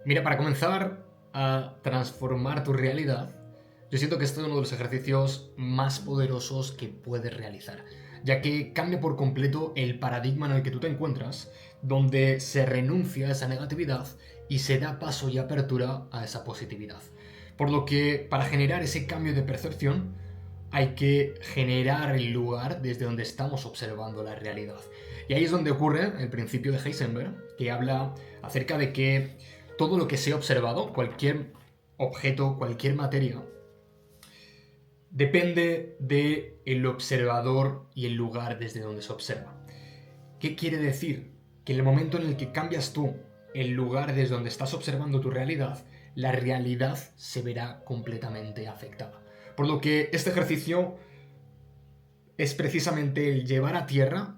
Mira, para comenzar a transformar tu realidad, yo siento que este es uno de los ejercicios más poderosos que puedes realizar, ya que cambia por completo el paradigma en el que tú te encuentras, donde se renuncia a esa negatividad y se da paso y apertura a esa positividad. Por lo que para generar ese cambio de percepción, hay que generar el lugar desde donde estamos observando la realidad. Y ahí es donde ocurre el principio de Heisenberg, que habla acerca de que todo lo que se ha observado, cualquier objeto, cualquier materia, depende del observador y el lugar desde donde se observa. ¿Qué quiere decir? Que en el momento en el que cambias tú el lugar desde donde estás observando tu realidad, la realidad se verá completamente afectada. Por lo que este ejercicio es precisamente el llevar a tierra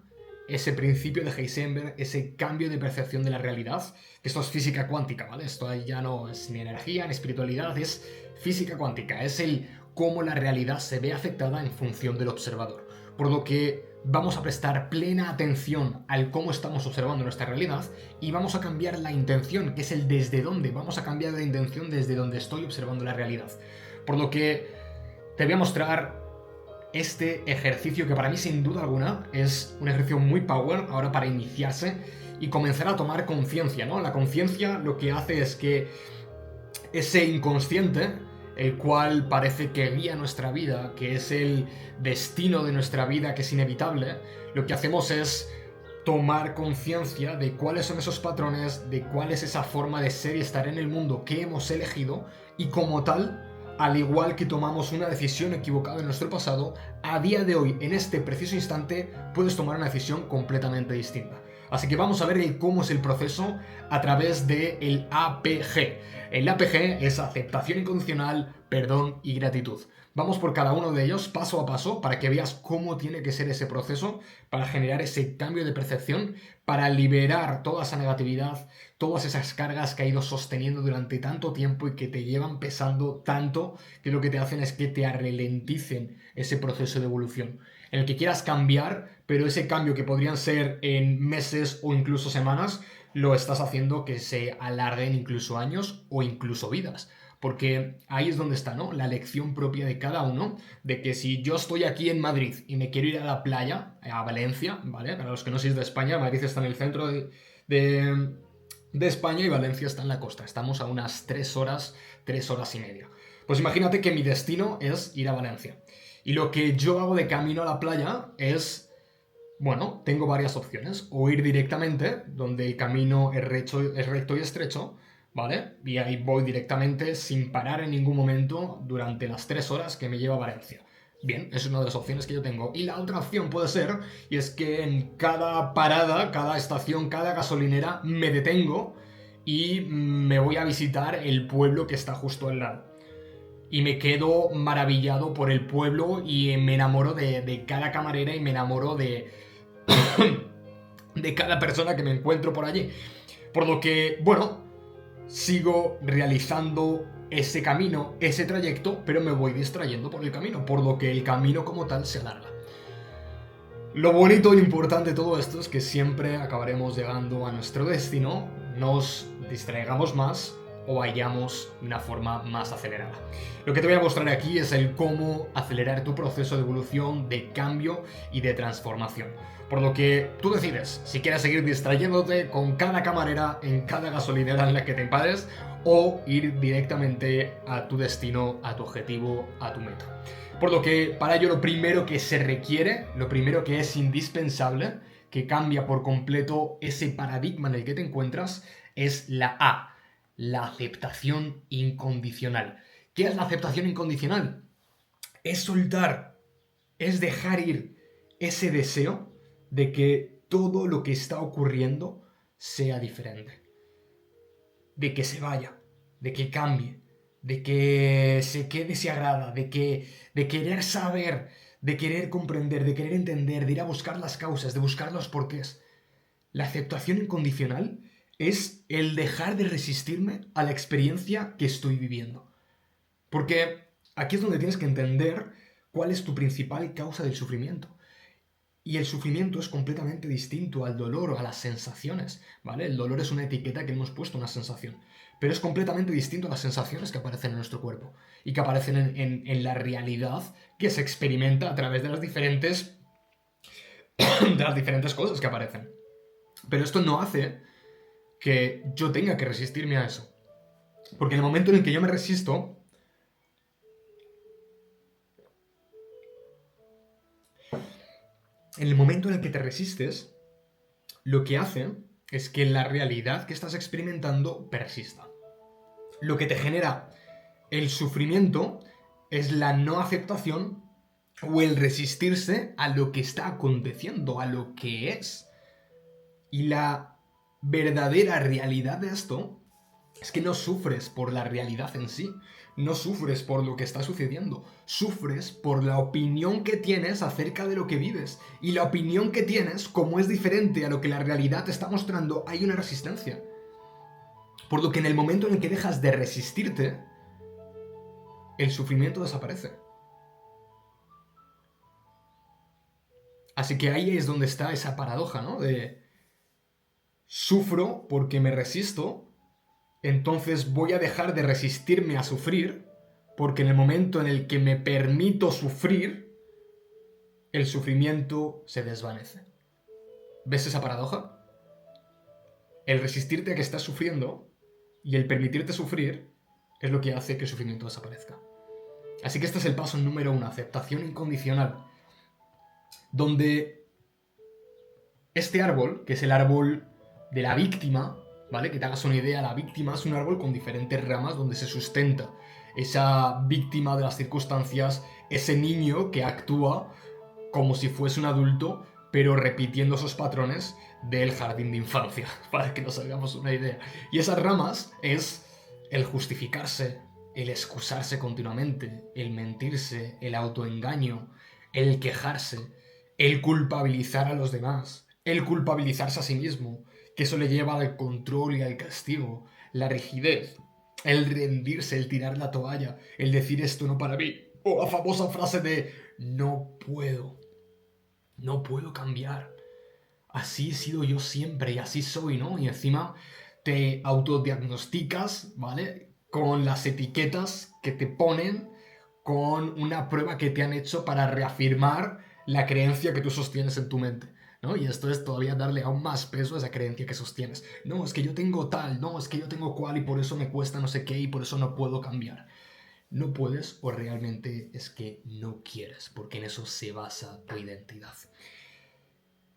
ese principio de Heisenberg, ese cambio de percepción de la realidad. Esto es física cuántica, ¿vale? Esto ya no es ni energía ni espiritualidad, es física cuántica. Es el cómo la realidad se ve afectada en función del observador. Por lo que vamos a prestar plena atención al cómo estamos observando nuestra realidad y vamos a cambiar la intención, que es el desde dónde. Vamos a cambiar la intención desde donde estoy observando la realidad. Por lo que te voy a mostrar este ejercicio que para mí sin duda alguna es un ejercicio muy power ahora para iniciarse y comenzar a tomar conciencia, ¿no? La conciencia lo que hace es que ese inconsciente, el cual parece que guía nuestra vida, que es el destino de nuestra vida, que es inevitable, lo que hacemos es tomar conciencia de cuáles son esos patrones, de cuál es esa forma de ser y estar en el mundo que hemos elegido y como tal, al igual que tomamos una decisión equivocada en nuestro pasado, a día de hoy, en este preciso instante, puedes tomar una decisión completamente distinta. Así que vamos a ver cómo es el proceso a través del APG. El APG es aceptación incondicional, perdón y gratitud. Vamos por cada uno de ellos paso a paso para que veas cómo tiene que ser ese proceso para generar ese cambio de percepción, para liberar toda esa negatividad, todas esas cargas que ha ido sosteniendo durante tanto tiempo y que te llevan pesando tanto que lo que te hacen es que te ralenticen ese proceso de evolución en el que quieras cambiar, pero ese cambio que podrían ser en meses o incluso semanas, lo estás haciendo que se alarguen incluso años o incluso vidas. Porque ahí es donde está, ¿no? La lección propia de cada uno, de que si yo estoy aquí en Madrid y me quiero ir a la playa, a Valencia, ¿vale? Para los que no sois de España, Madrid está en el centro de España y Valencia está en la costa. Estamos a unas 3 horas y media. Pues imagínate que mi destino es ir a Valencia. Y lo que yo hago de camino a la playa es, bueno, tengo varias opciones. O ir directamente, donde el camino es recto y estrecho, ¿vale? Y ahí voy directamente sin parar en ningún momento durante las 3 horas que me lleva a Valencia. Bien, es una de las opciones que yo tengo. Y la otra opción puede ser, y es que en cada parada, cada estación, cada gasolinera, me detengo y me voy a visitar el pueblo que está justo al lado. Y me quedo maravillado por el pueblo y me enamoro de cada camarera y me enamoro de cada persona que me encuentro por allí. Por lo que, bueno, sigo realizando ese camino, ese trayecto, pero me voy distrayendo por el camino, por lo que el camino como tal se alarga. Lo bonito e importante de todo esto es que siempre acabaremos llegando a nuestro destino, nos distraigamos más o vayamos de una forma más acelerada. Lo que te voy a mostrar aquí es el cómo acelerar tu proceso de evolución, de cambio y de transformación. Por lo que tú decides si quieres seguir distrayéndote con cada camarera en cada gasolinera en la que te empares o ir directamente a tu destino, a tu objetivo, a tu meta. Por lo que para ello lo primero que se requiere, lo primero que es indispensable, que cambia por completo ese paradigma en el que te encuentras, es la A, la aceptación incondicional. ¿Qué es la aceptación incondicional? Es soltar, es dejar ir ese deseo de que todo lo que está ocurriendo sea diferente. De que se vaya, de que cambie, de que se quede si agrada, de querer saber, de querer comprender, de querer entender, de ir a buscar las causas, de buscar los porqués. La aceptación incondicional es el dejar de resistirme a la experiencia que estoy viviendo. Porque aquí es donde tienes que entender cuál es tu principal causa del sufrimiento. Y el sufrimiento es completamente distinto al dolor o a las sensaciones, ¿vale? El dolor es una etiqueta que hemos puesto a una sensación. pero es completamente distinto a las sensaciones que aparecen en nuestro cuerpo y que aparecen en la realidad que se experimenta a través de las diferentes cosas que aparecen. Pero esto no hace que yo tenga que resistirme a eso. Porque en el momento en el que yo me resisto, en el momento en el que te resistes, lo que hace es que la realidad que estás experimentando persista. Lo que te genera el sufrimiento es la no aceptación o el resistirse a lo que está aconteciendo, a lo que es. Y la verdadera realidad de esto es que no sufres por la realidad en sí, no sufres por lo que está sucediendo, sufres por la opinión que tienes acerca de lo que vives. Y la opinión que tienes, como es diferente a lo que la realidad te está mostrando, hay una resistencia. Por lo que en el momento en el que dejas de resistirte, el sufrimiento desaparece. Así que ahí es donde está esa paradoja, ¿no? De sufro porque me resisto, entonces voy a dejar de resistirme a sufrir, porque en el momento en el que me permito sufrir, el sufrimiento se desvanece. ¿Ves esa paradoja? El resistirte a que estás sufriendo y el permitirte sufrir es lo que hace que el sufrimiento desaparezca. Así que este es el paso número 1, aceptación incondicional, donde este árbol, que es el árbol de la víctima, ¿vale? Que te hagas una idea, la víctima es un árbol con diferentes ramas donde se sustenta esa víctima de las circunstancias, ese niño que actúa como si fuese un adulto, pero repitiendo esos patrones del jardín de infancia, para que nos hagamos una idea. Y esas ramas es el justificarse, el excusarse continuamente, el mentirse, el autoengaño, el quejarse, el culpabilizar a los demás, el culpabilizarse a sí mismo, que eso le lleva al control y al castigo, la rigidez, el rendirse, el tirar la toalla, el decir esto no para mí, o la famosa frase de no puedo cambiar, así he sido yo siempre y así soy, ¿no? Y encima te autodiagnosticas, ¿vale? Con las etiquetas que te ponen, con una prueba que te han hecho para reafirmar la creencia que tú sostienes en tu mente, ¿no? Y esto es todavía darle aún más peso a esa creencia que sostienes. No, es que yo tengo tal, no, es que yo tengo cual y por eso me cuesta no sé qué y por eso no puedo cambiar. No puedes o realmente es que no quieres, porque en eso se basa tu identidad.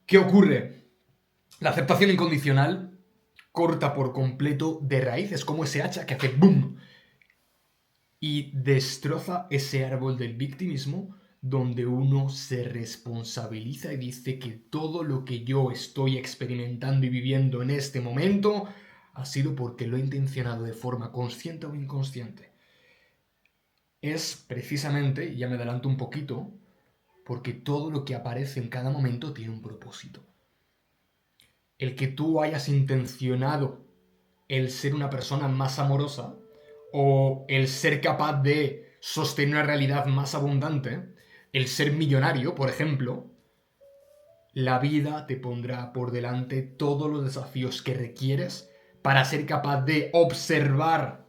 ¿Qué ocurre? La aceptación incondicional corta por completo de raíz, es como ese hacha que hace ¡boom! Y destroza ese árbol del victimismo donde uno se responsabiliza y dice que todo lo que yo estoy experimentando y viviendo en este momento ha sido porque lo he intencionado de forma consciente o inconsciente. Es precisamente, y ya me adelanto un poquito, porque todo lo que aparece en cada momento tiene un propósito. El que tú hayas intencionado el ser una persona más amorosa o el ser capaz de sostener una realidad más abundante, el ser millonario, por ejemplo, la vida te pondrá por delante todos los desafíos que requieres para ser capaz de observar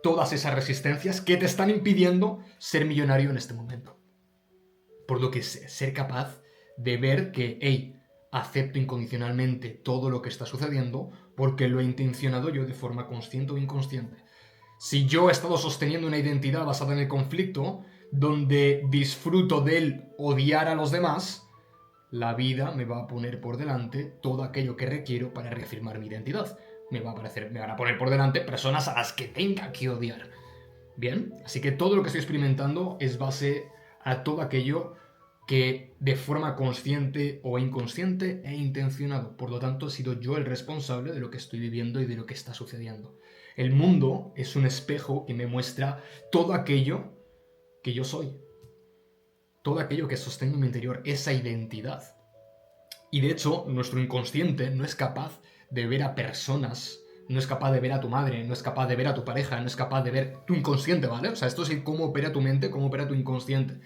todas esas resistencias que te están impidiendo ser millonario en este momento. Por lo que ser capaz de ver que, hey, acepto incondicionalmente todo lo que está sucediendo porque lo he intencionado yo de forma consciente o inconsciente. Si yo he estado sosteniendo una identidad basada en el conflicto, donde disfruto del odiar a los demás, la vida me va a poner por delante todo aquello que requiero para reafirmar mi identidad. Me van a poner por delante personas a las que tenga que odiar. Bien, así que todo lo que estoy experimentando es base a todo aquello que de forma consciente o inconsciente he intencionado. Por lo tanto, he sido yo el responsable de lo que estoy viviendo y de lo que está sucediendo. El mundo es un espejo que me muestra todo aquello que yo soy. Todo aquello que sostengo en mi interior, esa identidad. Y de hecho, nuestro inconsciente no es capaz de ver a personas, no es capaz de ver a tu madre, no es capaz de ver a tu pareja, no es capaz de ver tu inconsciente, ¿vale? O sea, esto es cómo opera tu mente, cómo opera tu inconsciente.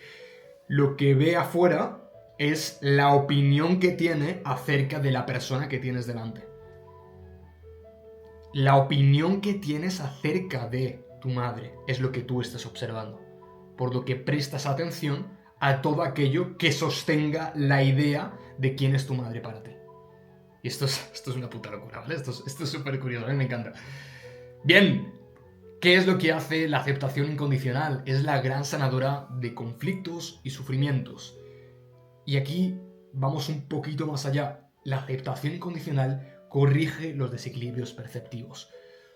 Lo que ve afuera es la opinión que tiene acerca de la persona que tienes delante. la opinión que tienes acerca de tu madre es lo que tú estás observando, por lo que prestas atención a todo aquello que sostenga la idea de quién es tu madre para ti. Y esto es una puta locura, ¿vale? Esto es súper curioso, a mí me encanta. Bien, ¿qué es lo que hace la aceptación incondicional? Es la gran sanadora de conflictos y sufrimientos. Y aquí vamos un poquito más allá. La aceptación incondicional corrige los desequilibrios perceptivos.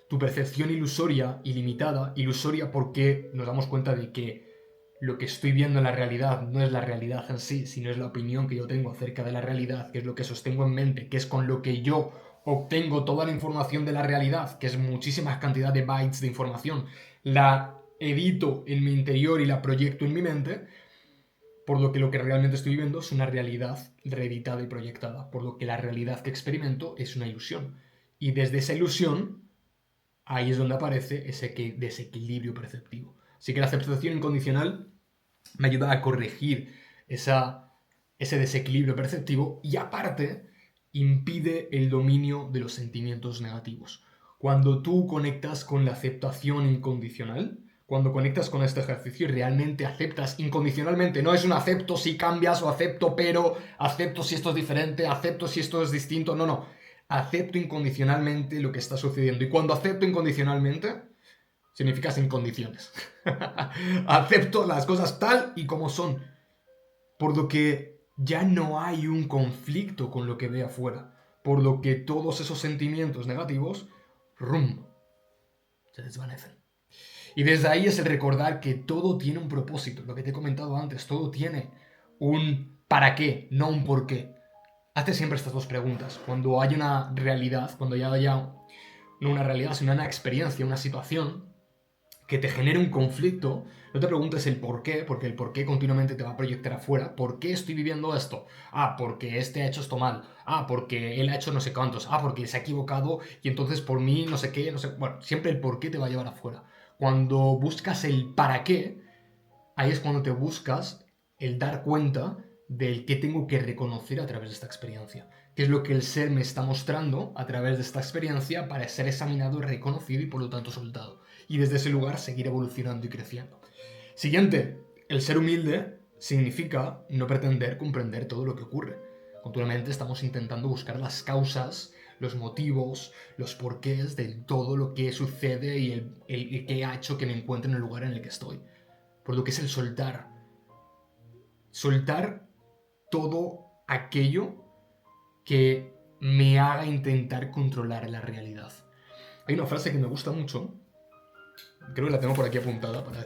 Tu percepción ilusoria y limitada, ilusoria porque nos damos cuenta de que lo que estoy viendo en la realidad no es la realidad en sí, sino es la opinión que yo tengo acerca de la realidad, que es lo que sostengo en mente, que es con lo que yo obtengo toda la información de la realidad, que es muchísima cantidad de bytes de información, la edito en mi interior y la proyecto en mi mente, por lo que realmente estoy viviendo es una realidad reeditada y proyectada, por lo que la realidad que experimento es una ilusión. Y desde esa ilusión, ahí es donde aparece ese desequilibrio perceptivo. Así que la aceptación incondicional me ayuda a corregir ese desequilibrio perceptivo y aparte impide el dominio de los sentimientos negativos. Cuando tú conectas con la aceptación incondicional, cuando conectas con este ejercicio y realmente aceptas incondicionalmente, no es un acepto si cambias o acepto pero, acepto si esto es diferente, acepto si esto es distinto, no. Acepto incondicionalmente lo que está sucediendo. Y cuando acepto incondicionalmente, significa sin condiciones. Acepto las cosas tal y como son. Por lo que ya no hay un conflicto con lo que ve afuera. Por lo que todos esos sentimientos negativos, rum, se desvanecen. Y desde ahí es el recordar que todo tiene un propósito. Lo que te he comentado antes, todo tiene un para qué, no un por qué. Hazte siempre estas dos preguntas. Cuando hay una realidad, cuando ya haya no una realidad, sino una experiencia, una situación que te genere un conflicto, no te preguntes el por qué, porque el por qué continuamente te va a proyectar afuera. ¿Por qué estoy viviendo esto? Ah, porque este ha hecho esto mal. Ah, porque él ha hecho no sé cuántos. Ah, porque se ha equivocado y entonces por mí no sé qué, no sé. Bueno, siempre el por qué te va a llevar afuera. Cuando buscas el para qué, ahí es cuando te buscas el dar cuenta del que tengo que reconocer a través de esta experiencia. ¿Qué es lo que el ser me está mostrando a través de esta experiencia para ser examinado, reconocido y por lo tanto soltado? Y desde ese lugar seguir evolucionando y creciendo. Siguiente, el ser humilde significa no pretender comprender todo lo que ocurre. Continuamente estamos intentando buscar las causas, los motivos, los porqués de todo lo que sucede y el que ha hecho que me encuentre en el lugar en el que estoy. Por lo que es el soltar. Soltar todo aquello que me haga intentar controlar la realidad. Hay una frase que me gusta mucho, creo que la tengo por aquí apuntada para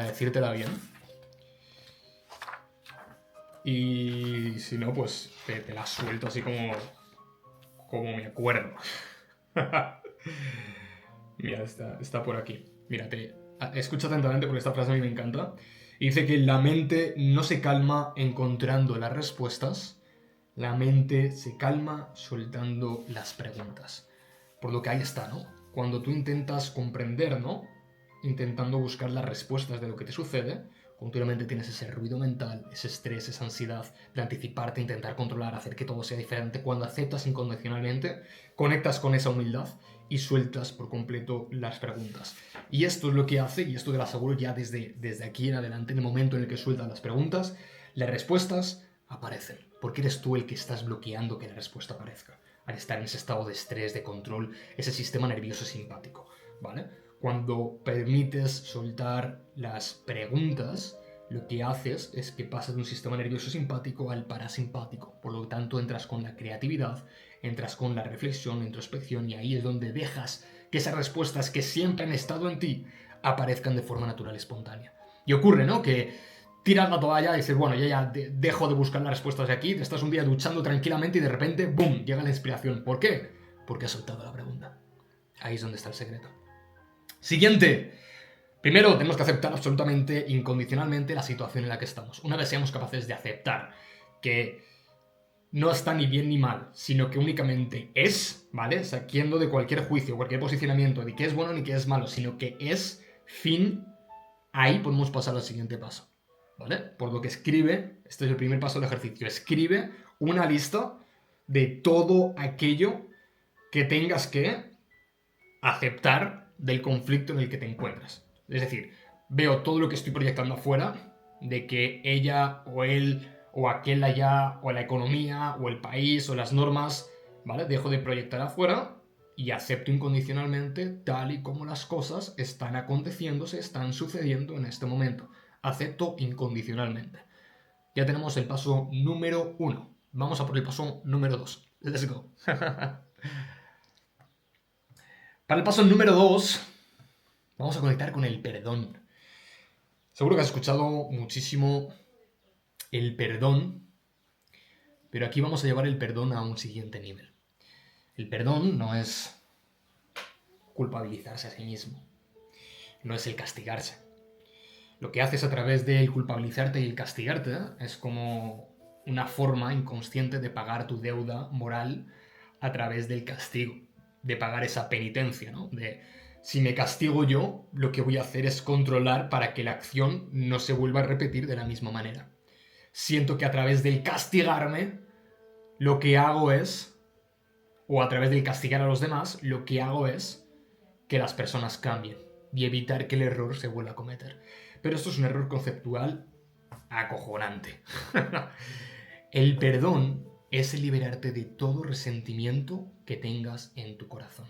decírtela bien. Y si no, pues te la suelto así como me acuerdo. Mira, está por aquí. Mírate, escucha atentamente porque esta frase a mí me encanta. Y dice que la mente no se calma encontrando las respuestas, la mente se calma soltando las preguntas. Por lo que ahí está, ¿no? Cuando tú intentas comprender, ¿no? Intentando buscar las respuestas de lo que te sucede, continuamente tienes ese ruido mental, ese estrés, esa ansiedad de anticiparte, intentar controlar, hacer que todo sea diferente. Cuando aceptas incondicionalmente, conectas con esa humildad y sueltas por completo las preguntas. Y esto es lo que hace, y esto te lo aseguro ya desde aquí en adelante, en el momento en el que sueltas las preguntas, las respuestas aparecen. Porque eres tú el que estás bloqueando que la respuesta aparezca. Al estar en ese estado de estrés, de control, ese sistema nervioso simpático, ¿vale? Cuando permites soltar las preguntas, lo que haces es que pasas de un sistema nervioso simpático al parasimpático. Por lo tanto, entras con la creatividad, entras con la reflexión, la introspección, y ahí es donde dejas que esas respuestas que siempre han estado en ti aparezcan de forma natural y espontánea. Y ocurre, ¿no? Que tiras la toalla y dices, bueno, ya dejo de buscar las respuestas de aquí, te estás un día duchando tranquilamente y de repente, ¡boom!, llega la inspiración. ¿Por qué? Porque has soltado la pregunta. Ahí es donde está el secreto. Siguiente. Primero, tenemos que aceptar absolutamente, incondicionalmente la situación en la que estamos. Una vez seamos capaces de aceptar que no está ni bien ni mal, sino que únicamente es, ¿vale? Saquiendo de cualquier juicio, cualquier posicionamiento de qué es bueno ni qué es malo, sino que es, fin, ahí podemos pasar al siguiente paso, ¿vale? Por lo que escribe, este es el primer paso del ejercicio, escribe una lista de todo aquello que tengas que aceptar del conflicto en el que te encuentras. Es decir, veo todo lo que estoy proyectando afuera, de que ella o él o aquel allá o la economía o el país o las normas, ¿vale? Dejo de proyectar afuera y acepto incondicionalmente tal y como las cosas están aconteciéndose, están sucediendo en este momento. Acepto incondicionalmente. Ya tenemos el paso número 1. Vamos a por el paso número 2. Let's go. Para el paso número 2, vamos a conectar con el perdón. Seguro que has escuchado muchísimo el perdón, pero aquí vamos a llevar el perdón a un siguiente nivel. El perdón no es culpabilizarse a sí mismo, no es el castigarse. Lo que haces a través del culpabilizarte y el castigarte es como una forma inconsciente de pagar tu deuda moral a través del castigo, de pagar esa penitencia, ¿no? De si me castigo yo, lo que voy a hacer es controlar para que la acción no se vuelva a repetir de la misma manera. Siento que a través del castigarme, lo que hago es, o a través del castigar a los demás, lo que hago es que las personas cambien y evitar que el error se vuelva a cometer. Pero esto es un error conceptual acojonante. El perdón es el liberarte de todo resentimiento que tengas en tu corazón.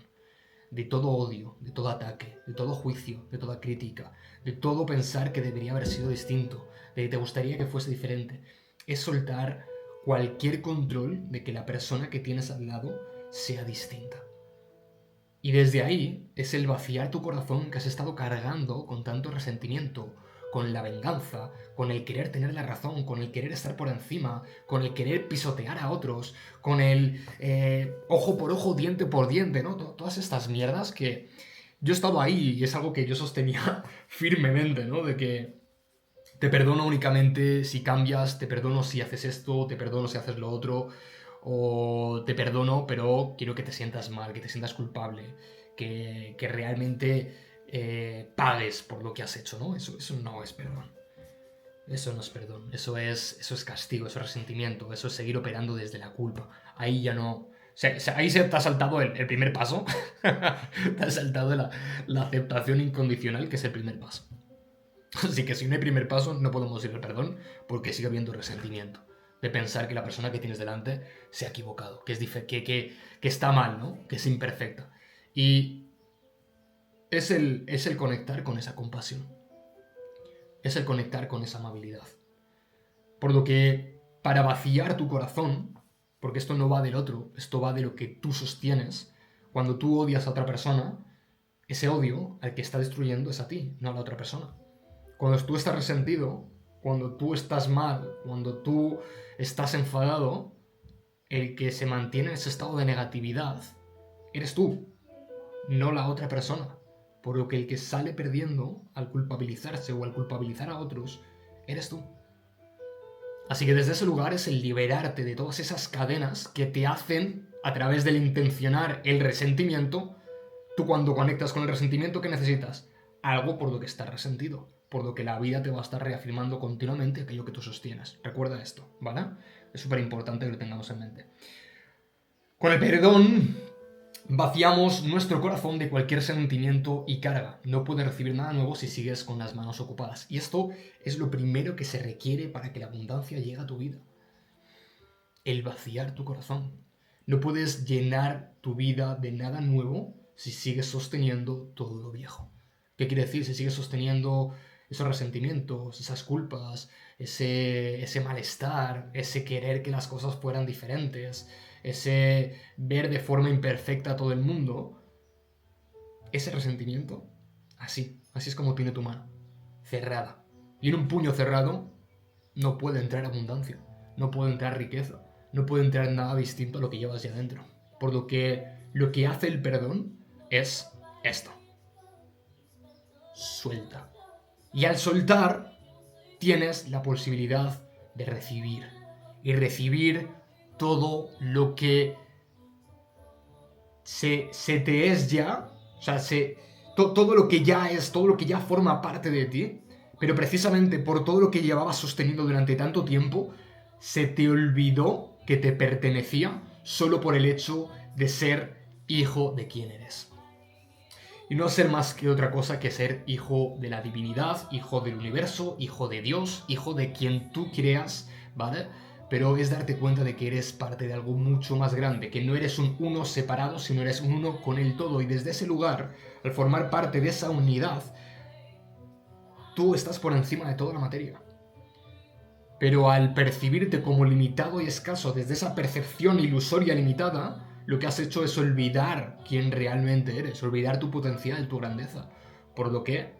De todo odio, de todo ataque, de todo juicio, de toda crítica, de todo pensar que debería haber sido distinto, de que te gustaría que fuese diferente. Es soltar cualquier control de que la persona que tienes al lado sea distinta. Y desde ahí es el vaciar tu corazón que has estado cargando con tanto resentimiento, con la venganza, con el querer tener la razón, con el querer estar por encima, con el querer pisotear a otros, con el ojo por ojo, diente por diente, ¿no? Todas estas mierdas que yo he estado ahí y es algo que yo sostenía firmemente, ¿no? De que te perdono únicamente si cambias, te perdono si haces esto, te perdono si haces lo otro, o te perdono, pero quiero que te sientas mal, que te sientas culpable, que realmente pagues por lo que has hecho, ¿no? Eso no es perdón. Eso no es perdón, eso es castigo, eso es resentimiento, eso es seguir operando desde la culpa. Ahí ya no... ahí se te ha saltado el primer paso, te ha saltado la aceptación incondicional, que es el primer paso. Así que si no hay primer paso, no podemos ir al perdón, porque sigue habiendo resentimiento. De pensar que la persona que tienes delante se ha equivocado, que está mal, ¿no? Que es imperfecta. Y es el conectar con esa compasión. Es el conectar con esa amabilidad. Por lo que, para vaciar tu corazón, porque esto no va del otro, esto va de lo que tú sostienes, cuando tú odias a otra persona, ese odio al que está destruyendo es a ti, no a la otra persona. Cuando tú estás resentido, cuando tú estás mal, cuando tú estás enfadado, el que se mantiene en ese estado de negatividad eres tú, no la otra persona. Por lo que el que sale perdiendo al culpabilizarse o al culpabilizar a otros, eres tú. Así que desde ese lugar es el liberarte de todas esas cadenas que te hacen, a través del intencionar el resentimiento, tú cuando conectas con el resentimiento, ¿qué necesitas? Algo por lo que estás resentido, por lo que la vida te va a estar reafirmando continuamente aquello que tú sostienes. Recuerda esto, ¿vale? Es súper importante que lo tengamos en mente. Con el perdón vaciamos nuestro corazón de cualquier sentimiento y carga. No puedes recibir nada nuevo si sigues con las manos ocupadas. Y esto es lo primero que se requiere para que la abundancia llegue a tu vida. El vaciar tu corazón. No puedes llenar tu vida de nada nuevo si sigues sosteniendo todo lo viejo. ¿Qué quiere decir? Si sigues sosteniendo esos resentimientos, esas culpas, ese malestar, ese querer que las cosas fueran diferentes, ese ver de forma imperfecta a todo el mundo, ese resentimiento, así es como tiene tu mano, cerrada. Y en un puño cerrado no puede entrar abundancia, no puede entrar riqueza, no puede entrar nada distinto a lo que llevas ya dentro. Por lo que hace el perdón es esto. Suelta. Y al soltar, tienes la posibilidad de recibir. Y recibir todo lo que se te es ya, o sea, todo lo que ya es, todo lo que ya forma parte de ti, pero precisamente por todo lo que llevabas sosteniendo durante tanto tiempo, se te olvidó que te pertenecía solo por el hecho de ser hijo de quién eres. Y no ser más que otra cosa que ser hijo de la divinidad, hijo del universo, hijo de Dios, hijo de quien tú creas, ¿vale? Pero es darte cuenta de que eres parte de algo mucho más grande, que no eres un uno separado, sino eres un uno con el todo. Y desde ese lugar, al formar parte de esa unidad, tú estás por encima de toda la materia. Pero al percibirte como limitado y escaso desde esa percepción ilusoria limitada, lo que has hecho es olvidar quién realmente eres, olvidar tu potencial, tu grandeza. Por lo que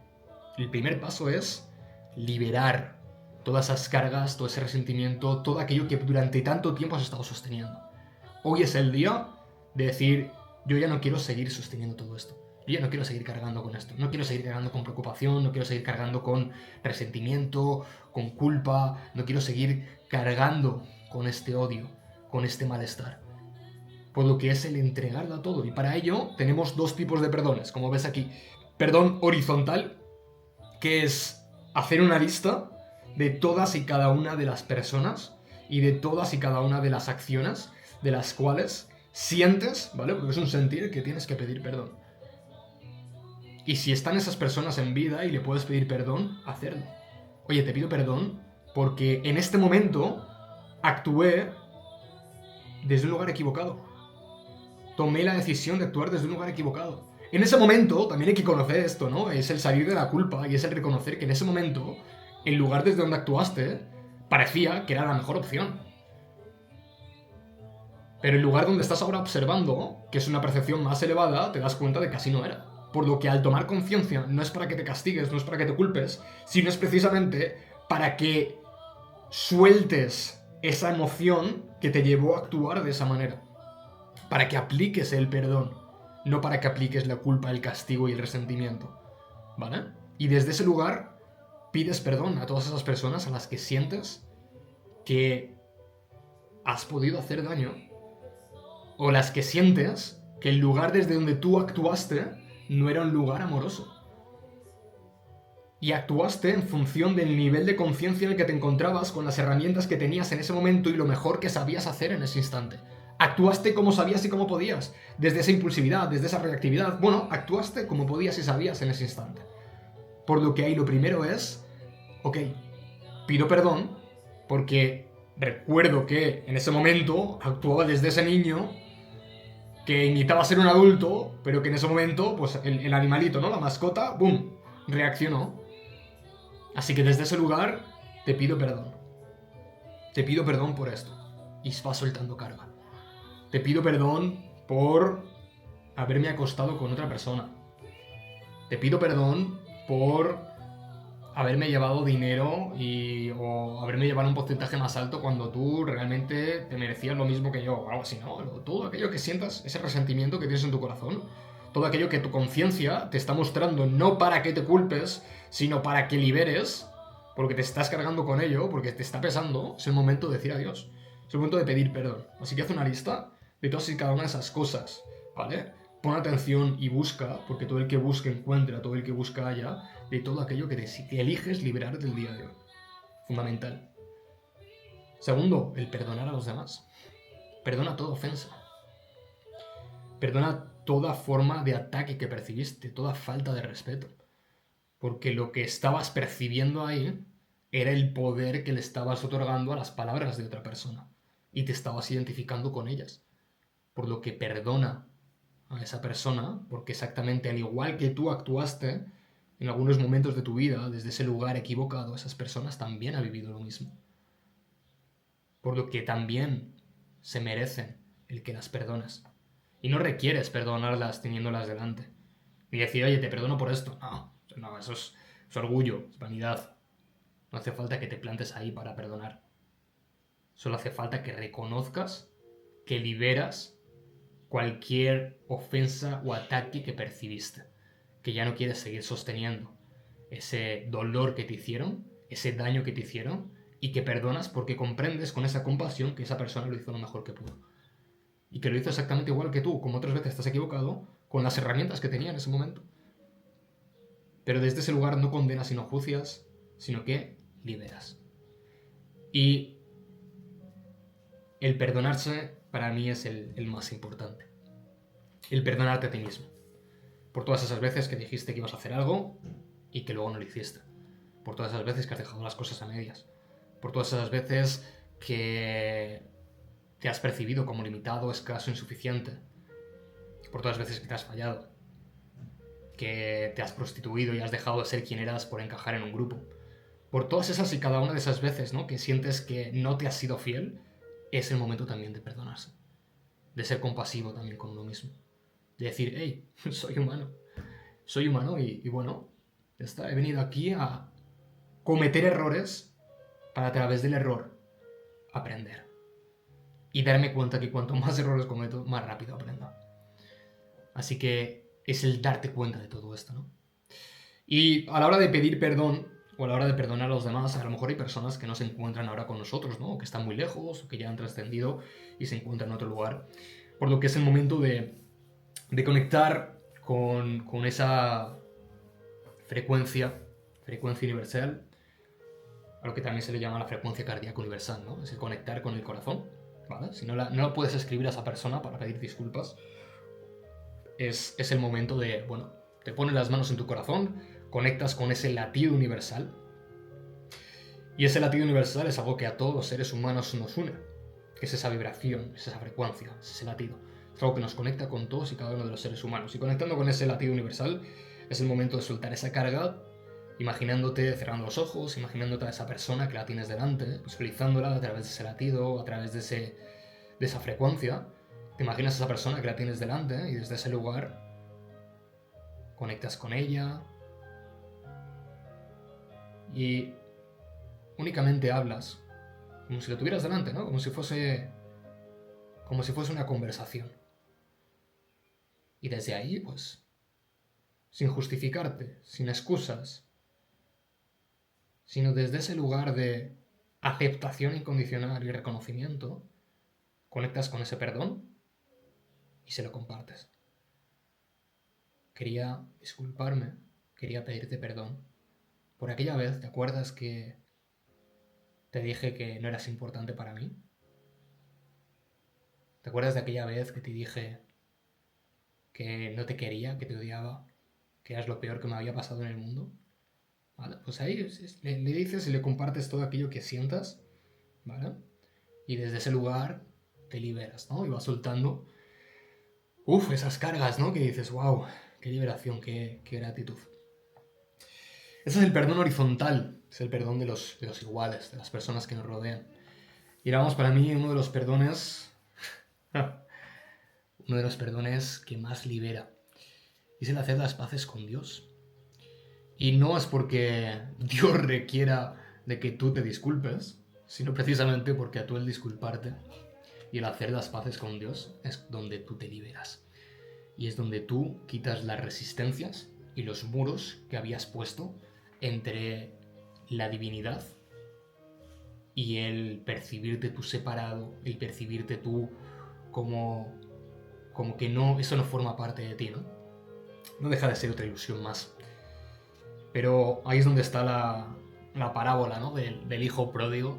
el primer paso es liberar todas esas cargas, todo ese resentimiento, todo aquello que durante tanto tiempo has estado sosteniendo. Hoy es el día de decir, yo ya no quiero seguir sosteniendo todo esto. Yo ya no quiero seguir cargando con esto. No quiero seguir cargando con preocupación, no quiero seguir cargando con resentimiento, con culpa, no quiero seguir cargando con este odio, con este malestar. Por lo que es el entregarlo a todo. Y para ello tenemos dos tipos de perdones, como ves aquí. Perdón horizontal, que es hacer una lista de todas y cada una de las personas y de todas y cada una de las acciones de las cuales sientes, ¿vale? Porque es un sentir que tienes que pedir perdón. Y si están esas personas en vida y le puedes pedir perdón, hacerlo. Oye, te pido perdón porque en este momento actué desde un lugar equivocado. Tomé la decisión de actuar desde un lugar equivocado. En ese momento, también hay que conocer esto, ¿no? Es el salir de la culpa y es el reconocer que en ese momento, el lugar desde donde actuaste, parecía que era la mejor opción. Pero el lugar donde estás ahora observando, que es una percepción más elevada, te das cuenta de que así no era. Por lo que al tomar conciencia no es para que te castigues, no es para que te culpes, sino es precisamente para que sueltes esa emoción que te llevó a actuar de esa manera. Para que apliques el perdón, no para que apliques la culpa, el castigo y el resentimiento. ¿Vale? Y desde ese lugar pides perdón a todas esas personas a las que sientes que has podido hacer daño, o las que sientes que el lugar desde donde tú actuaste no era un lugar amoroso. Y actuaste en función del nivel de conciencia en el que te encontrabas, con las herramientas que tenías en ese momento y lo mejor que sabías hacer en ese instante. Actuaste como sabías y como podías, desde esa impulsividad, desde esa reactividad. Bueno, actuaste como podías y sabías en ese instante. Por lo que ahí lo primero es, ok, pido perdón porque recuerdo que en ese momento actuaba desde ese niño que imitaba ser un adulto, pero que en ese momento, pues el animalito, ¿no? La mascota, ¡boom!, reaccionó. Así que desde ese lugar te pido perdón. Te pido perdón por esto. Y va soltando carga. Te pido perdón por haberme acostado con otra persona. Te pido perdón por haberme llevado dinero o haberme llevado un porcentaje más alto cuando tú realmente te merecías lo mismo que yo, o algo así, ¿no? Todo aquello que sientas, ese resentimiento que tienes en tu corazón, todo aquello que tu conciencia te está mostrando no para que te culpes, sino para que liberes, porque te estás cargando con ello, porque te está pesando, es el momento de decir adiós. Es el momento de pedir perdón. Así que haz una lista de todas y cada una de esas cosas, ¿vale? Pon atención y busca, porque todo el que busca encuentra, todo el que busca halla, de todo aquello que te eliges liberar del día de hoy. Fundamental. Segundo, el perdonar a los demás. Perdona toda ofensa. Perdona toda forma de ataque que percibiste, toda falta de respeto. Porque lo que estabas percibiendo ahí era el poder que le estabas otorgando a las palabras de otra persona. Y te estabas identificando con ellas. Por lo que perdona a esa persona, porque exactamente al igual que tú actuaste en algunos momentos de tu vida, desde ese lugar equivocado, esas personas también han vivido lo mismo. Por lo que también se merecen el que las perdones. Y no requieres perdonarlas teniéndolas delante. Ni decir, oye, te perdono por esto. No, eso es orgullo, es vanidad. No hace falta que te plantes ahí para perdonar. Solo hace falta que reconozcas que liberas cualquier ofensa o ataque que percibiste, que ya no quieres seguir sosteniendo ese dolor que te hicieron, ese daño que te hicieron, y que perdonas porque comprendes con esa compasión que esa persona lo hizo lo mejor que pudo. Y que lo hizo exactamente igual que tú, como otras veces estás equivocado, con las herramientas que tenía en ese momento. Pero desde ese lugar no condenas y no juzgas, sino que liberas. Y el perdonarse para mí es el más importante. el perdonarte a ti mismo. Por todas esas veces que dijiste que ibas a hacer algo y que luego no lo hiciste. Por todas esas veces que has dejado las cosas a medias. Por todas esas veces que te has percibido como limitado, escaso, insuficiente. Por todas las veces que te has fallado. Que te has prostituido y has dejado de ser quien eras por encajar en un grupo. Por todas esas y cada una de esas veces, ¿no?, que sientes que no te has sido fiel, es el momento también de perdonarse. De ser compasivo también con uno mismo. De decir, hey, soy humano y bueno, ya está, he venido aquí a cometer errores para a través del error aprender. Y darme cuenta que cuanto más errores cometo, más rápido aprendo. Así que es el darte cuenta de todo esto, ¿no? Y a la hora de pedir perdón, o a la hora de perdonar a los demás, a lo mejor hay personas que no se encuentran ahora con nosotros, ¿no? O que están muy lejos, o que ya han trascendido y se encuentran en otro lugar. Por lo que es el momento de conectar con esa frecuencia universal, a lo que también se le llama la frecuencia cardíaca universal, ¿no? Es el conectar con el corazón, ¿vale? Si no puedes escribir a esa persona para pedir disculpas, es el momento de, bueno, te pones las manos en tu corazón, conectas con ese latido universal, y ese latido universal es algo que a todos los seres humanos nos une, que es esa vibración, es esa frecuencia, es ese latido. Es algo que nos conecta con todos y cada uno de los seres humanos. Y conectando con ese latido universal, es el momento de soltar esa carga, imaginándote, cerrando los ojos, imaginándote a esa persona que la tienes delante, visualizándola a través de ese latido, a través de esa frecuencia. Te imaginas a esa persona que la tienes delante y desde ese lugar conectas con ella y únicamente hablas como si lo tuvieras delante, ¿no? Como si fuese una conversación. Y desde ahí, pues, sin justificarte, sin excusas, sino desde ese lugar de aceptación incondicional y reconocimiento, conectas con ese perdón y se lo compartes. Quería disculparme, quería pedirte perdón por aquella vez, ¿te acuerdas que te dije que no eras importante para mí? ¿Te acuerdas de aquella vez que te dije que no te quería, que te odiaba, que eras lo peor que me había pasado en el mundo? ¿Vale? Pues ahí le dices y le compartes todo aquello que sientas, ¿vale? Y desde ese lugar te liberas, ¿no? Y vas soltando, esas cargas, ¿no? Que dices, wow, qué liberación, qué gratitud. Ese es el perdón horizontal, es el perdón de los iguales, de las personas que nos rodean. Y vamos, para mí, uno de los perdones que más libera. Y es el hacer las paces con Dios. Y no es porque Dios requiera de que tú te disculpes, sino precisamente porque a tú el disculparte y el hacer las paces con Dios es donde tú te liberas. Y es donde tú quitas las resistencias y los muros que habías puesto entre la divinidad y el percibirte tú separado, el percibirte tú como que no, eso no forma parte de ti, ¿no? No deja de ser otra ilusión más. Pero ahí es donde está la parábola, ¿no? Del hijo pródigo,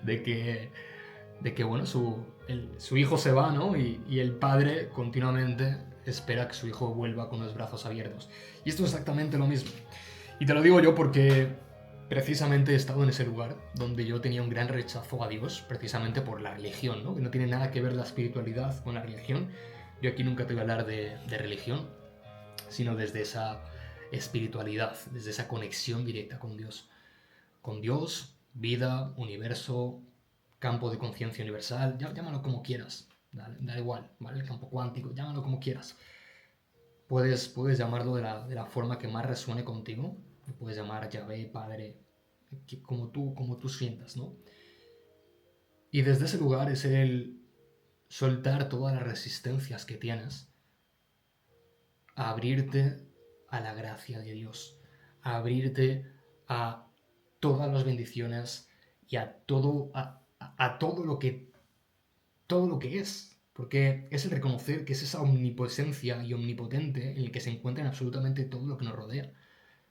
de que bueno, su hijo se va, ¿no? Y el padre continuamente espera que su hijo vuelva con los brazos abiertos. Y esto es exactamente lo mismo. Y te lo digo yo porque precisamente he estado en ese lugar donde yo tenía un gran rechazo a Dios, precisamente por la religión, ¿no? Que no tiene nada que ver la espiritualidad con la religión. Yo aquí nunca te voy a hablar de religión, sino desde esa espiritualidad, desde esa conexión directa con Dios. Con Dios, vida, universo, campo de conciencia universal, llámalo como quieras, da igual, ¿vale? El campo cuántico, llámalo como quieras. Puedes llamarlo de la forma que más resuene contigo, puedes llamar Yahvé, Padre, como tú sientas, ¿no? Y desde ese lugar es el soltar todas las resistencias que tienes, a abrirte a la gracia de Dios, a abrirte a todas las bendiciones y a todo lo que es. Porque es el reconocer que es esa omnipotencia y omnipotente en el que se encuentra en absolutamente todo lo que nos rodea.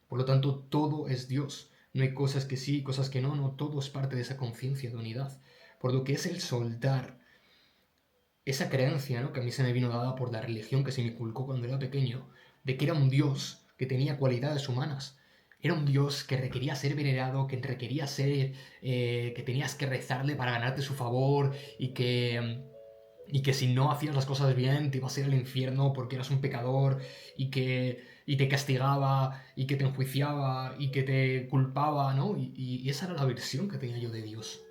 Por lo tanto, todo es Dios. No hay cosas que sí, cosas que no, todo es parte de esa conciencia de unidad. Por lo que es el soltar esa creencia, ¿no? Que a mí se me vino dada por la religión que se me inculcó cuando era pequeño, de que era un Dios que tenía cualidades humanas. Era un Dios que requería ser venerado, que requería ser, que tenías que rezarle para ganarte su favor y que si no hacías las cosas bien te ibas a ir al infierno porque eras un pecador y te castigaba y que te enjuiciaba y que te culpaba, ¿no? Y esa era la versión que tenía yo de Dios.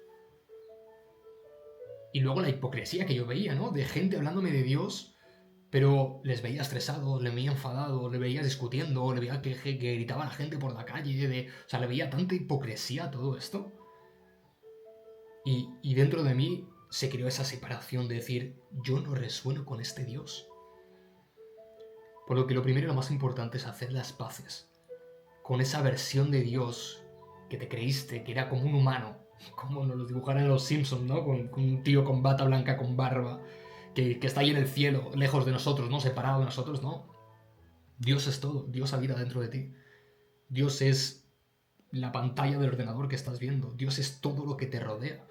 Y luego la hipocresía que yo veía, ¿no? De gente hablándome de Dios, pero les veía estresados, les veía enfadados, les veía discutiendo, le veía que gritaba a la gente por la calle, o sea, le veía tanta hipocresía a todo esto. Y dentro de mí se creó esa separación de decir, yo no resueno con este Dios. Por lo que lo primero y lo más importante es hacer las paces con esa versión de Dios que te creíste, que era como un humano, como nos lo dibujaron en los Simpsons, ¿no? Con un tío con bata blanca, con barba, que está ahí en el cielo, lejos de nosotros, ¿no? Separado de nosotros, ¿no? Dios es todo, Dios habita dentro de ti. Dios es la pantalla del ordenador que estás viendo, Dios es todo lo que te rodea.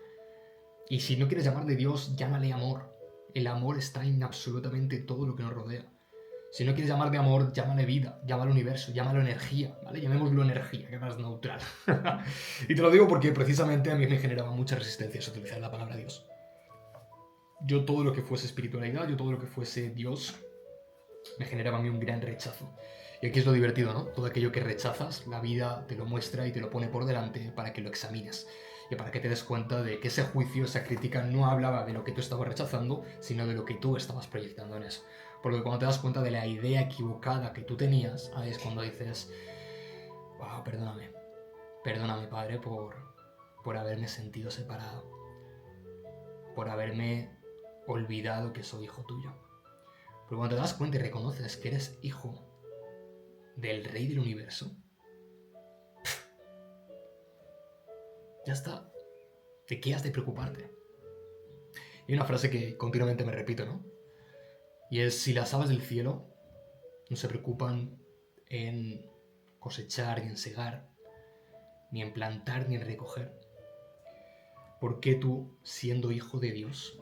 Y si no quieres llamarle Dios, llámale amor. El amor está en absolutamente todo lo que nos rodea. Si no quieres llamar de amor, llámale vida, llámale universo, llámalo energía, ¿vale? Llamémoslo energía, que es más neutral. Y te lo digo porque precisamente a mí me generaba mucha resistencia utilizar la palabra Dios. Yo todo lo que fuese espiritualidad, yo todo lo que fuese Dios, me generaba a mí un gran rechazo. Y aquí es lo divertido, ¿no? Todo aquello que rechazas, la vida te lo muestra y te lo pone por delante para que lo examines. Y para que te des cuenta de que ese juicio, esa crítica no hablaba de lo que tú estabas rechazando, sino de lo que tú estabas proyectando en eso. Porque cuando te das cuenta de la idea equivocada que tú tenías, ahí es cuando dices, wow, perdóname. Perdóname, Padre, por haberme sentido separado. Por haberme olvidado que soy hijo tuyo. Pero cuando te das cuenta y reconoces que eres hijo del Rey del Universo, ya está. ¿De qué has de preocuparte? Y hay una frase que continuamente me repito, ¿no? Y es, si las aves del cielo no se preocupan en cosechar ni en segar, ni en plantar ni en recoger, ¿por qué tú, siendo hijo de Dios,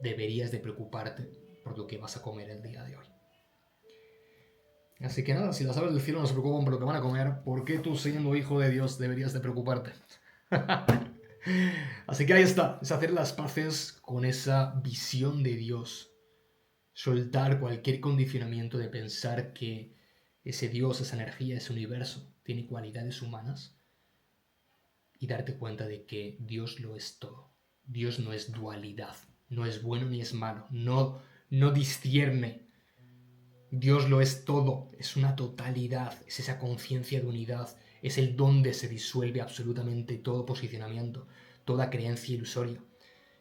deberías de preocuparte por lo que vas a comer el día de hoy? Así que nada, si las aves del cielo no se preocupan por lo que van a comer, ¿por qué tú, siendo hijo de Dios, deberías de preocuparte? Así que ahí está, es hacer las paces con esa visión de Dios. Soltar cualquier condicionamiento de pensar que ese Dios, esa energía, ese universo tiene cualidades humanas y darte cuenta de que Dios lo es todo. Dios no es dualidad, no es bueno ni es malo, no discierne. Dios lo es todo, es una totalidad, es esa conciencia de unidad, es el donde se disuelve absolutamente todo posicionamiento, toda creencia ilusoria.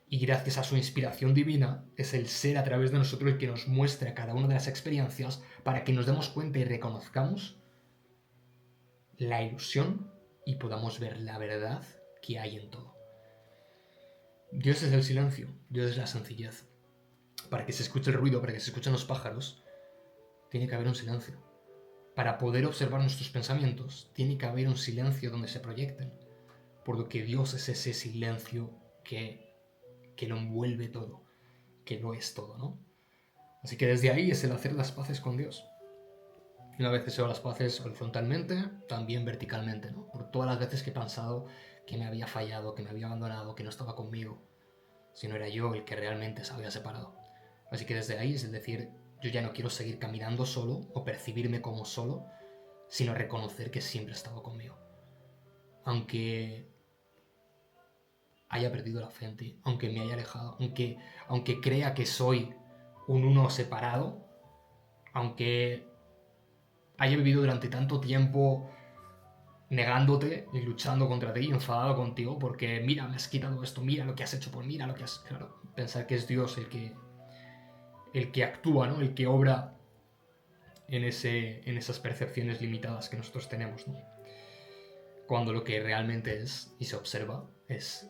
Y gracias a su inspiración divina, es el ser a través de nosotros el que nos muestra cada una de las experiencias para que nos demos cuenta y reconozcamos la ilusión y podamos ver la verdad que hay en todo. Dios es el silencio, Dios es la sencillez. Para que se escuche el ruido, para que se escuchen los pájaros, tiene que haber un silencio. Para poder observar nuestros pensamientos, tiene que haber un silencio donde se proyecten. Por lo que Dios es ese silencio que lo envuelve todo, que lo es todo, ¿no? Así que desde ahí es el hacer las paces con Dios. Y una vez que se hago las paces horizontalmente, también verticalmente, ¿no? Por todas las veces que he pensado que me había fallado, que me había abandonado, que no estaba conmigo, si no era yo el que realmente se había separado. Así que desde ahí es decir, yo ya no quiero seguir caminando solo o percibirme como solo, sino reconocer que siempre ha estado conmigo. Aunque haya perdido la fe en ti, aunque me haya alejado, aunque crea que soy un uno separado, aunque haya vivido durante tanto tiempo negándote y luchando contra ti, enfadado contigo, porque mira, me has quitado esto, mira lo que has hecho, pues mira lo que has... Claro, pensar que es Dios el que actúa, ¿no? El que obra en esas percepciones limitadas que nosotros tenemos, ¿no? Cuando lo que realmente es, y se observa, es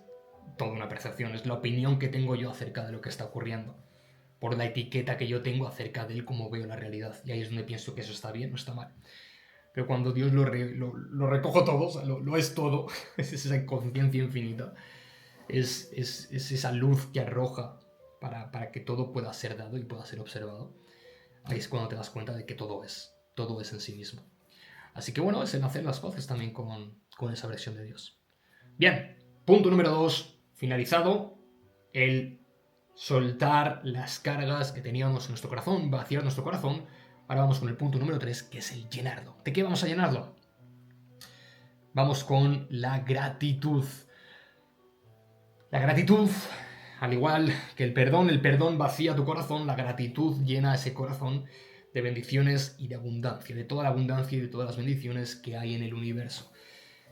toda una percepción, es la opinión que tengo yo acerca de lo que está ocurriendo, por la etiqueta que yo tengo acerca de él, como veo la realidad. Y ahí es donde pienso que eso está bien, no está mal. Pero cuando Dios lo recojo todo, o sea, lo es todo, es esa conciencia infinita, es esa luz que arroja para que todo pueda ser dado y pueda ser observado. Ahí es cuando te das cuenta de que todo es en sí mismo. Así que bueno, es el hacer las paces también con esa versión de Dios. Bien, punto número 2, finalizado, el soltar las cargas que teníamos en nuestro corazón, vaciar nuestro corazón. Ahora vamos con el punto número 3, que es el llenarlo. ¿De qué vamos a llenarlo? Vamos con la gratitud. La gratitud, al igual que el perdón vacía tu corazón, la gratitud llena ese corazón de bendiciones y de abundancia, de toda la abundancia y de todas las bendiciones que hay en el universo.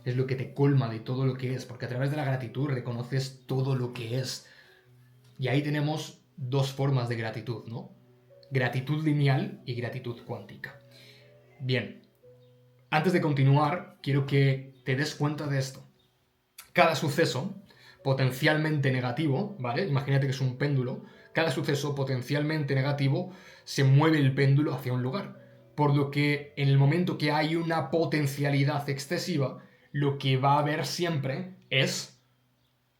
Es lo que te colma de todo lo que es, porque a través de la gratitud reconoces todo lo que es. Y ahí tenemos dos formas de gratitud, ¿no? Gratitud lineal y gratitud cuántica. Bien, antes de continuar, quiero que te des cuenta de esto. Cada suceso potencialmente negativo, ¿vale? Imagínate que es un péndulo. Cada suceso potencialmente negativo se mueve el péndulo hacia un lugar. Por lo que en el momento que hay una potencialidad excesiva, lo que va a haber siempre es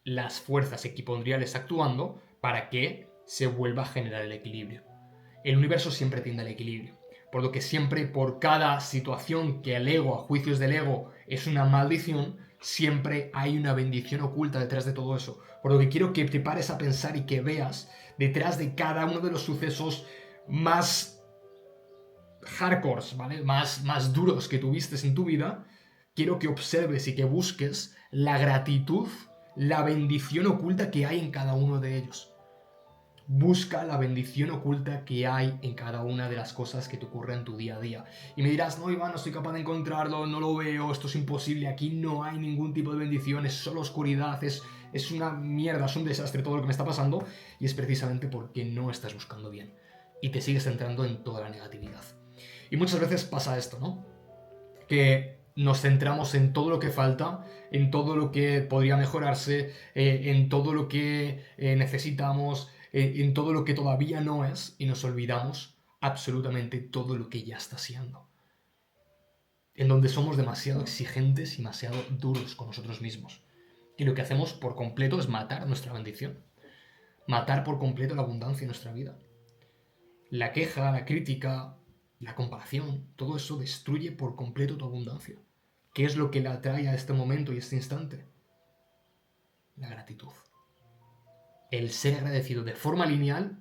las fuerzas equipondriales actuando para que se vuelva a generar el equilibrio. El universo siempre tiende al equilibrio. Por lo que siempre, por cada situación que el ego, a juicios del ego, es una maldición, siempre hay una bendición oculta detrás de todo eso. Por lo que quiero que te pares a pensar y que veas detrás de cada uno de los sucesos más hardcores, ¿vale? Más duros que tuviste en tu vida, quiero que observes y que busques la gratitud, la bendición oculta que hay en cada uno de ellos. Busca la bendición oculta que hay en cada una de las cosas que te ocurren en tu día a día. Y me dirás, no, Iván, no soy capaz de encontrarlo, no lo veo, esto es imposible, aquí no hay ningún tipo de bendición, es solo oscuridad, es una mierda, es un desastre todo lo que me está pasando. Y es precisamente porque no estás buscando bien y te sigues centrando en toda la negatividad. Y muchas veces pasa esto, ¿no? Que nos centramos en todo lo que falta, en todo lo que podría mejorarse, en todo lo que necesitamos, en todo lo que todavía no es, y nos olvidamos absolutamente todo lo que ya está siendo. En donde somos demasiado exigentes y demasiado duros con nosotros mismos. Y lo que hacemos por completo es matar nuestra bendición. Matar por completo la abundancia en nuestra vida. La queja, la crítica, la comparación, todo eso destruye por completo tu abundancia. ¿Qué es lo que la atrae a este momento y este instante? La gratitud. El ser agradecido de forma lineal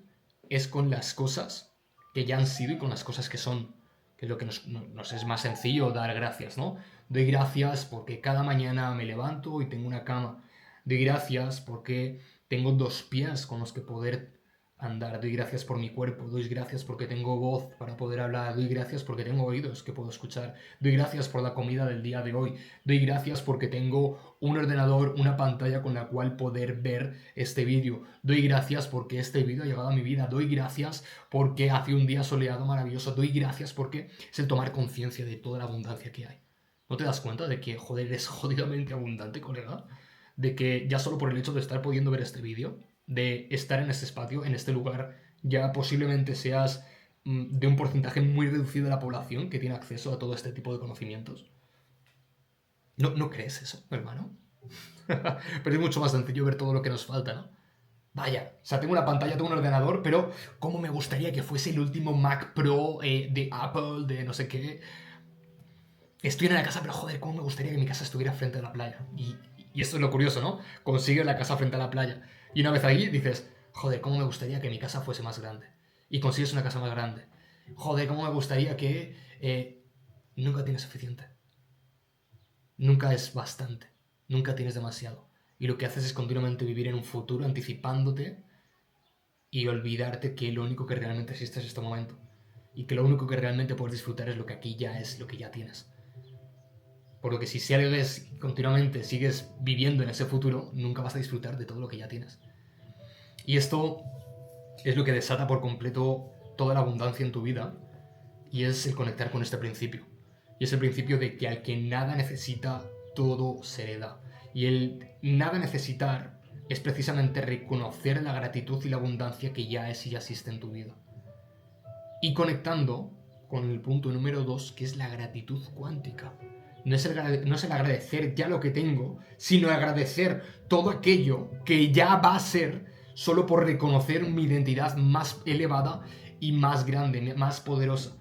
es con las cosas que ya han sido y con las cosas que son, que es lo que nos es más sencillo dar gracias, ¿no? Doy gracias porque cada mañana me levanto y tengo una cama. Doy gracias porque tengo 2 pies con los que poder andar. Doy gracias por mi cuerpo, doy gracias porque tengo voz para poder hablar, doy gracias porque tengo oídos que puedo escuchar, doy gracias por la comida del día de hoy, doy gracias porque tengo un ordenador, una pantalla con la cual poder ver este vídeo, doy gracias porque este vídeo ha llegado a mi vida, doy gracias porque hace un día soleado maravilloso, doy gracias porque es el tomar conciencia de toda la abundancia que hay. ¿No te das cuenta de que, joder, eres jodidamente abundante, colega? De que ya solo por el hecho de estar pudiendo ver este vídeo, de estar en este espacio, en este lugar, ya posiblemente seas de un porcentaje muy reducido de la población que tiene acceso a todo este tipo de conocimientos. ¿No crees eso, hermano? Pero es mucho más sencillo ver todo lo que nos falta, ¿no? Vaya, o sea, tengo una pantalla, tengo un ordenador, pero ¿cómo me gustaría que fuese el último Mac Pro de Apple, de no sé qué? Estoy en la casa, pero joder, ¿cómo me gustaría que mi casa estuviera frente a la playa? Y esto es lo curioso, ¿no? Consigues la casa frente a la playa. Y una vez ahí dices, joder, ¿cómo me gustaría que mi casa fuese más grande? Y consigues una casa más grande. Joder, ¿cómo me gustaría que... nunca tienes suficiente. Nunca es bastante. Nunca tienes demasiado. Y lo que haces es continuamente vivir en un futuro anticipándote y olvidarte que lo único que realmente existe es este momento. Y que lo único que realmente puedes disfrutar es lo que aquí ya es, lo que ya tienes. Por lo que si sigues continuamente, sigues viviendo en ese futuro, nunca vas a disfrutar de todo lo que ya tienes. Y esto es lo que desata por completo toda la abundancia en tu vida, y es el conectar con este principio. Y es el principio de que al que nada necesita, todo se le da. Y el nada necesitar es precisamente reconocer la gratitud y la abundancia que ya es y ya existe en tu vida. Y conectando con el punto número 2, que es la gratitud cuántica. no es el agradecer ya lo que tengo, sino agradecer todo aquello que ya va a ser solo por reconocer mi identidad más elevada y más grande, más poderosa.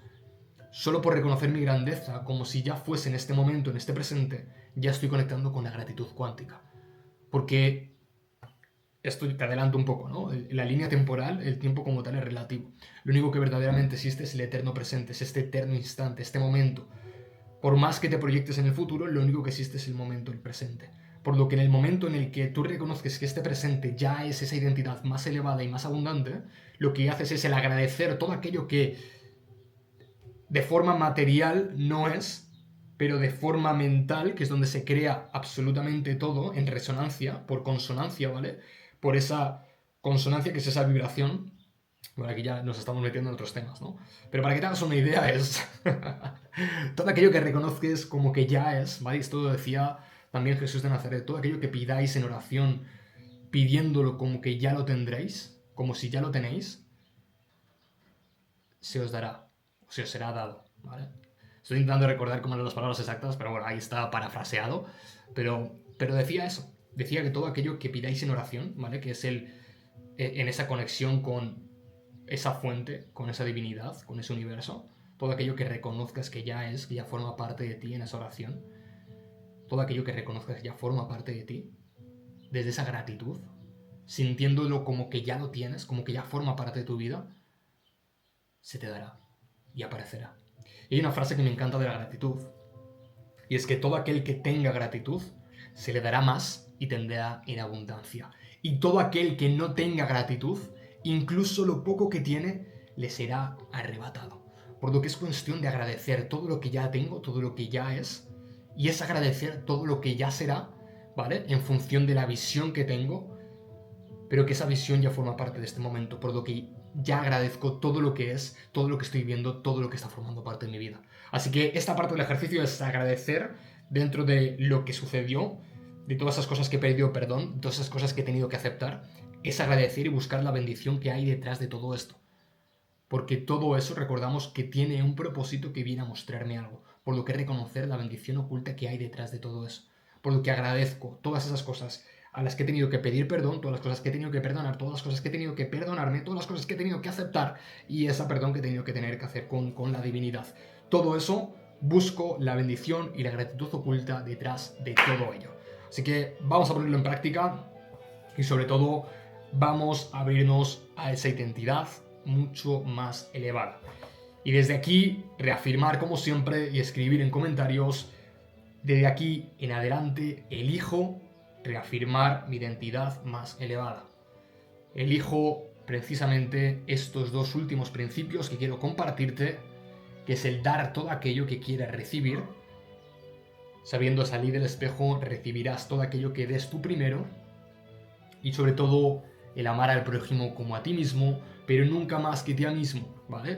Solo por reconocer mi grandeza, como si ya fuese en este momento, en este presente, ya estoy conectando con la gratitud cuántica. Porque esto te adelanto un poco, ¿no? La línea temporal, el tiempo como tal es relativo. Lo único que verdaderamente existe es el eterno presente, es este eterno instante, este momento. Por más que te proyectes en el futuro, lo único que existe es el momento, el presente. Por lo que en el momento en el que tú reconozcas que este presente ya es esa identidad más elevada y más abundante, lo que haces es el agradecer todo aquello que de forma material no es, pero de forma mental, que es donde se crea absolutamente todo en resonancia, por consonancia, ¿vale? Por esa consonancia que es esa vibración. Bueno, aquí ya nos estamos metiendo en otros temas, ¿no? Pero para que te hagas una idea es todo aquello que reconozques como que ya es, ¿vale? Esto lo decía también Jesús de Nazaret, todo aquello que pidáis en oración, pidiéndolo como que ya lo tendréis, como si ya lo tenéis, se os dará, se os será dado, ¿vale? Estoy intentando recordar cómo eran las palabras exactas, pero bueno, ahí está parafraseado. Pero decía eso, decía que todo aquello que pidáis en oración, ¿vale? Que es en esa conexión con esa fuente, con esa divinidad, con ese universo, todo aquello que reconozcas que ya es, que ya forma parte de ti en esa oración, todo aquello que reconozcas que ya forma parte de ti, desde esa gratitud, sintiéndolo como que ya lo tienes, como que ya forma parte de tu vida, se te dará y aparecerá. Y hay una frase que me encanta de la gratitud, y es que todo aquel que tenga gratitud se le dará más y tendrá en abundancia. Y todo aquel que no tenga gratitud, incluso lo poco que tiene, le será arrebatado. Por lo que es cuestión de agradecer todo lo que ya tengo, todo lo que ya es, y es agradecer todo lo que ya será, ¿vale? En función de la visión que tengo, pero que esa visión ya forma parte de este momento, por lo que ya agradezco todo lo que es, todo lo que estoy viendo, todo lo que está formando parte de mi vida. Así que esta parte del ejercicio es agradecer dentro de lo que sucedió, de todas esas cosas que he pedido perdón, de todas esas cosas que he tenido que aceptar, es agradecer y buscar la bendición que hay detrás de todo esto. Porque todo eso recordamos que tiene un propósito que viene a mostrarme algo, por lo que reconocer la bendición oculta que hay detrás de todo eso. Por lo que agradezco todas esas cosas a las que he tenido que pedir perdón, todas las cosas que he tenido que perdonar, todas las cosas que he tenido que perdonarme, todas las cosas que he tenido que aceptar y esa perdón que he tenido que tener que hacer con la divinidad. Todo eso busco la bendición y la gratitud oculta detrás de todo ello. Así que vamos a ponerlo en práctica y sobre todo vamos a abrirnos a esa identidad mucho más elevada. Y desde aquí reafirmar como siempre y escribir en comentarios, desde aquí en adelante elijo reafirmar mi identidad más elevada. Elijo precisamente estos dos últimos principios que quiero compartirte, que es el dar todo aquello que quieras recibir. Sabiendo salir del espejo, recibirás todo aquello que des tú primero. Y sobre todo, el amar al prójimo como a ti mismo, pero nunca más que ti mismo, ¿vale?